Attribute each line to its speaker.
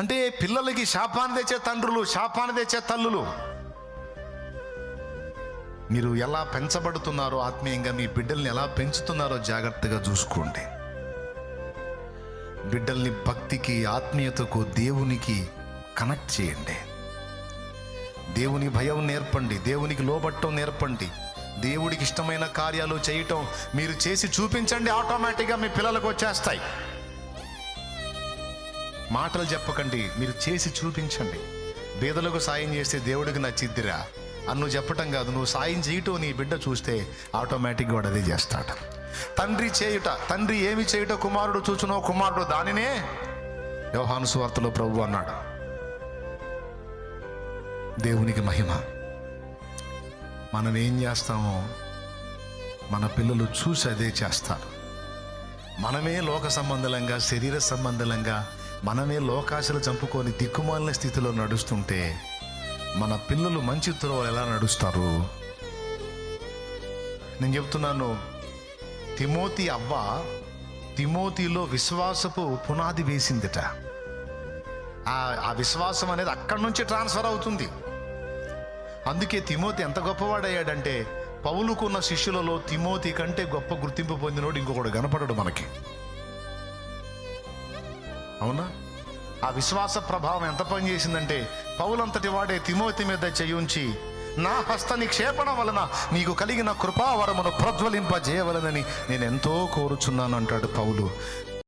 Speaker 1: అంటే పిల్లలకి శాపాన్ని తెచ్చే తండ్రులు, శాపాన్ని తెచ్చే తల్లులు. మీరు ఎలా పెంచబడుతున్నారో ఆత్మీయంగా, మీ బిడ్డల్ని ఎలా పెంచుతున్నారో జాగ్రత్తగా చూసుకోండి. బిడ్డల్ని భక్తికి, ఆత్మీయతకు, దేవునికి కనెక్ట్ చేయండి. దేవుని భయం నేర్పండి, దేవునికి లోబట్టం నేర్పండి, దేవుడికి ఇష్టమైన కార్యాలు చేయటం మీరు చేసి చూపించండి. ఆటోమేటిక్గా మీ పిల్లలకు వచ్చేస్తాయి. మాటలు చెప్పకండి, మీరు చేసి చూపించండి. బీదలకు సాయం చేస్తే దేవుడికి నచ్చిద్దిరా అని నువ్వు చెప్పటం కాదు, నువ్వు సాయం చేయటం నీ బిడ్డ చూస్తే ఆటోమేటిక్గా వాడు అదే చేస్తాడు. తండ్రి చేయుట, తండ్రి ఏమి చేయుట కుమారుడు చూచునో కుమారుడు దానినే యోహాను సువార్తలో ప్రభు అన్నాడు. దేవునికి మహిమ. మనం ఏం చేస్తామో మన పిల్లలు చూసి అదే చేస్తారు. మనమే లోక సంబంధంగా, శరీర సంబంధంగా, మనమే లోకాశలు చంపుకొని దిక్కుమాలిన స్థితిలో నడుస్తుంటే మన పిల్లలు మంచి త్రోవలు ఎలా నడుస్తారు? నేను చెప్తున్నాను, తిమోతి అవ్వ తిమోతిలో విశ్వాసపు పునాది వేసిందిట. ఆ విశ్వాసం అనేది అక్కడి నుంచి ట్రాన్స్ఫర్ అవుతుంది. అందుకే తిమోతి ఎంత గొప్పవాడయ్యాడంటే, పౌలుకున్న శిష్యులలో తిమోతి కంటే గొప్ప గుర్తింపు పొందినోడు ఇంకొకడు కనపడడు మనకి. అవునా? ఆ విశ్వాస ప్రభావం ఎంత పని చేసిందంటే, పౌలంతటి వాడే తిమోతి మీద చెయ్యుంచి, నా హస్త నిక్షేపణ వలన నీకు కలిగిన కృపావరమును ప్రజ్వలింపజేయవలనని నేను ఎంతో కోరుచున్నాను అంటాడు పౌలు.